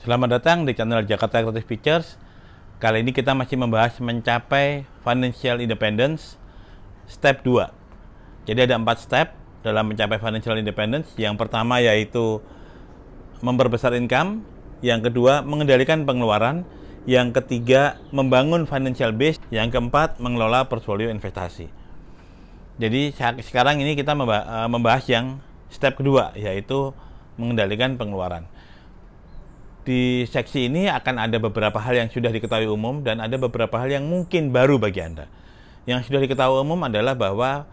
Selamat datang di channel Jakarta Creative Pictures. Kali ini kita masih membahas mencapai financial independence step 2. Jadi ada 4 step dalam mencapai financial independence. Yang pertama yaitu memperbesar income, yang kedua mengendalikan pengeluaran, yang ketiga membangun financial base, yang keempat mengelola portfolio investasi. Jadi sekarang ini kita membahas yang step kedua, yaitu mengendalikan pengeluaran. Di seksi ini akan ada beberapa hal yang sudah diketahui umum dan ada beberapa hal yang mungkin baru bagi Anda. Yang sudah diketahui umum adalah bahwa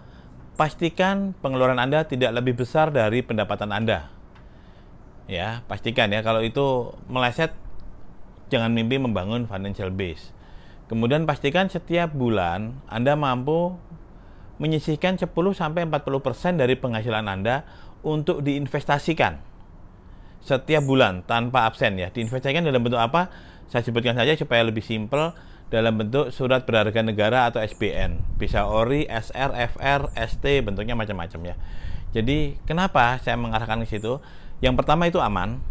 pastikan pengeluaran Anda tidak lebih besar dari pendapatan Anda. Ya, pastikan ya, kalau itu meleset jangan mimpi membangun financial base. Kemudian pastikan setiap bulan Anda mampu menyisihkan 10-40% dari penghasilan Anda untuk diinvestasikan setiap bulan tanpa absen ya. Diinvestasikan dalam bentuk apa? Saya sebutkan saja supaya lebih simpel, dalam bentuk surat berharga negara atau SBN. Bisa ORI, SR, FR, ST, bentuknya macam-macam ya. Jadi kenapa saya mengarahkan ke situ? Yang pertama itu aman,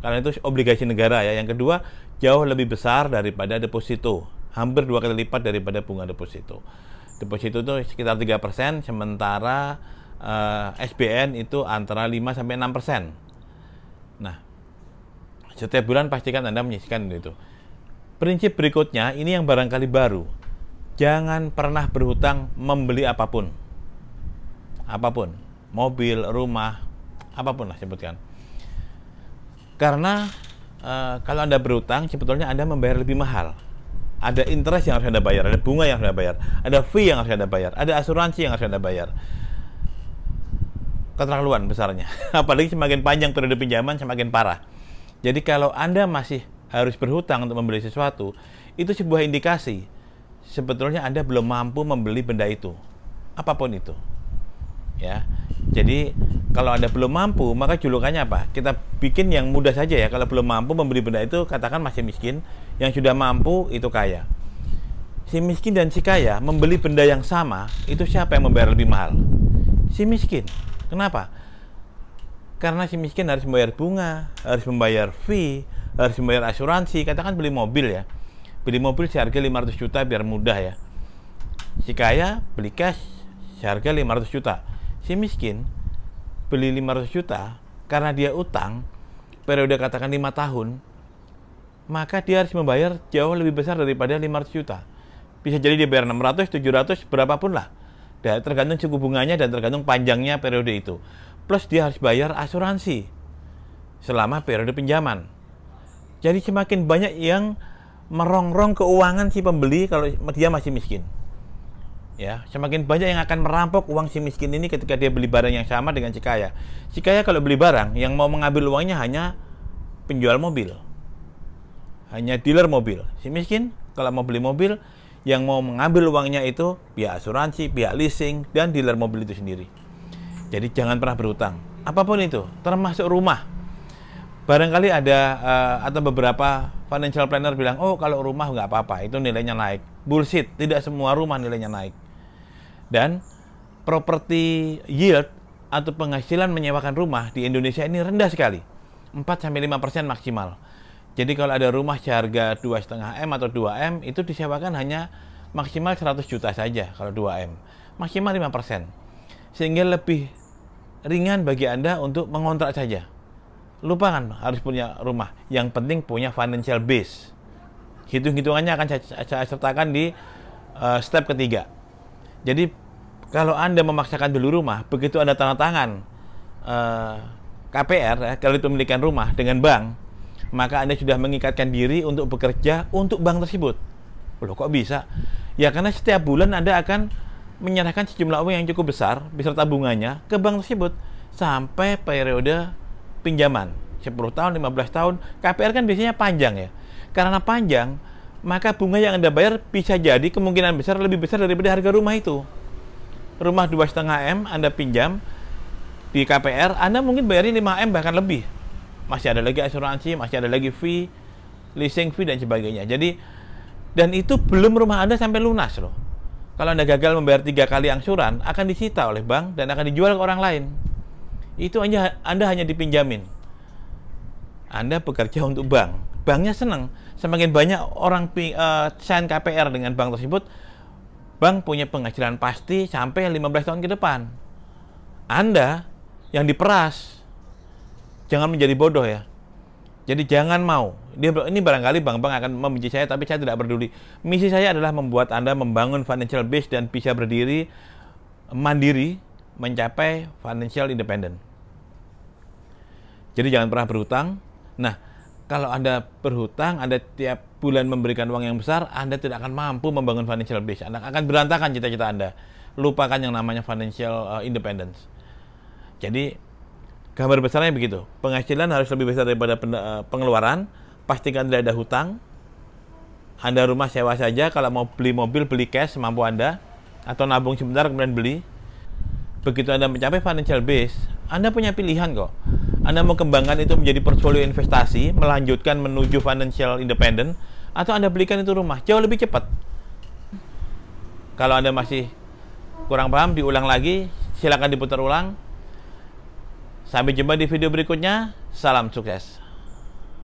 karena itu obligasi negara ya. Yang kedua jauh lebih besar daripada deposito, hampir 2 kali lipat daripada bunga deposito. Deposito itu sekitar 3%, sementara SBN itu antara 5-6%. Nah, setiap bulan pastikan Anda menyisihkan itu. Prinsip berikutnya, ini yang barangkali baru. Jangan pernah berhutang membeli apapun. Apapun. Mobil, rumah, apapun lah sebutkan. Karena kalau Anda berhutang, sebetulnya Anda membayar lebih mahal. Ada interest yang harus Anda bayar, ada bunga yang harus Anda bayar, ada fee yang harus Anda bayar, ada asuransi yang harus Anda bayar. Keterlaluan besarnya. Apalagi semakin panjang periode pinjaman semakin parah. Jadi kalau Anda masih harus berhutang untuk membeli sesuatu, itu sebuah indikasi sebetulnya Anda belum mampu membeli benda itu, apapun itu. Ya. Jadi kalau Anda belum mampu, maka julukannya apa? Kita bikin yang mudah saja ya. Kalau belum mampu membeli benda itu, katakan masih miskin. Yang sudah mampu itu kaya. Si miskin dan si kaya membeli benda yang sama, itu siapa yang membayar lebih mahal? Si miskin. Kenapa? Karena si miskin harus membayar bunga, harus membayar fee, harus membayar asuransi. Katakan beli mobil ya. Beli mobil seharga 500 juta biar mudah ya. Si kaya beli cash seharga 500 juta. Si miskin beli 500 juta karena dia utang periode katakan 5 tahun, maka dia harus membayar jauh lebih besar daripada 500 juta. Bisa jadi dia bayar 600, 700, berapapun lah. Tergantung suku bunganya dan tergantung panjangnya periode itu. Plus dia harus bayar asuransi selama periode pinjaman. Jadi semakin banyak yang merongrong keuangan si pembeli kalau dia masih miskin. Ya, semakin banyak yang akan merampok uang si miskin ini ketika dia beli barang yang sama dengan si kaya. Si kaya kalau beli barang, yang mau mengambil uangnya hanya penjual mobil, hanya dealer mobil. Si miskin kalau mau beli mobil, yang mau mengambil uangnya itu pihak asuransi, pihak leasing, dan dealer mobil itu sendiri. Jadi jangan pernah berhutang, apapun itu, termasuk rumah. Barangkali ada atau beberapa financial planner bilang, oh kalau rumah nggak apa-apa, itu nilainya naik. Bullshit, tidak semua rumah nilainya naik. Dan property yield atau penghasilan menyewakan rumah di Indonesia ini rendah sekali, 4-5% maksimal. Jadi kalau ada rumah seharga 2,5 M atau 2 M, itu disewakan hanya maksimal 100 juta saja kalau 2 M. Maksimal 5%. Sehingga lebih ringan bagi Anda untuk mengontrak saja. Lupakan harus punya rumah. Yang penting punya financial base. Hitung-hitungannya akan saya sertakan di step ketiga. Jadi kalau Anda memaksakan dulu rumah, begitu Anda tanda tangan KPR, kalau pemilikan rumah dengan bank, maka Anda sudah mengikatkan diri untuk bekerja untuk bank tersebut. Loh, kok bisa? Ya karena setiap bulan Anda akan menyerahkan sejumlah uang yang cukup besar beserta bunganya ke bank tersebut sampai periode pinjaman 10 tahun, 15 tahun. KPR kan biasanya panjang ya. Karena panjang, maka bunga yang Anda bayar bisa jadi kemungkinan besar lebih besar daripada harga rumah itu. Rumah 2,5 M Anda pinjam di KPR, Anda mungkin bayarin 5 M bahkan lebih. Masih ada lagi asuransi, masih ada lagi fee, leasing fee dan sebagainya. Jadi, dan itu belum rumah Anda sampai lunas loh. Kalau Anda gagal membayar 3 kali angsuran, akan disita oleh bank dan akan dijual ke orang lain. Itu Anda hanya dipinjamin. Anda bekerja untuk bank. Banknya senang. Semakin banyak orang sign KPR dengan bank tersebut, bank punya penghasilan pasti sampai 15 tahun ke depan. Anda yang diperas. Jangan menjadi bodoh ya. Jadi jangan mau. Ini barangkali bank-bank akan membenci saya, tapi saya tidak peduli. Misi saya adalah membuat Anda membangun financial base dan bisa berdiri mandiri, mencapai financial independent. Jadi jangan pernah berhutang. Nah, kalau Anda berhutang, Anda tiap bulan memberikan uang yang besar, Anda tidak akan mampu membangun financial base. Anda akan berantakan cita-cita Anda. Lupakan yang namanya financial independence. Jadi, gambar besarnya begitu. Penghasilan harus lebih besar daripada pengeluaran. Pastikan tidak ada hutang. Anda rumah sewa saja. Kalau mau beli mobil, beli cash semampu Anda. Atau nabung sebentar kemudian beli. Begitu Anda mencapai financial base, Anda punya pilihan kok. Anda mau kembangkan itu menjadi portfolio investasi, melanjutkan menuju financial independent, atau Anda belikan itu rumah, jauh lebih cepat. Kalau Anda masih kurang paham, diulang lagi, silakan diputar ulang. Sampai jumpa di video berikutnya. Salam sukses.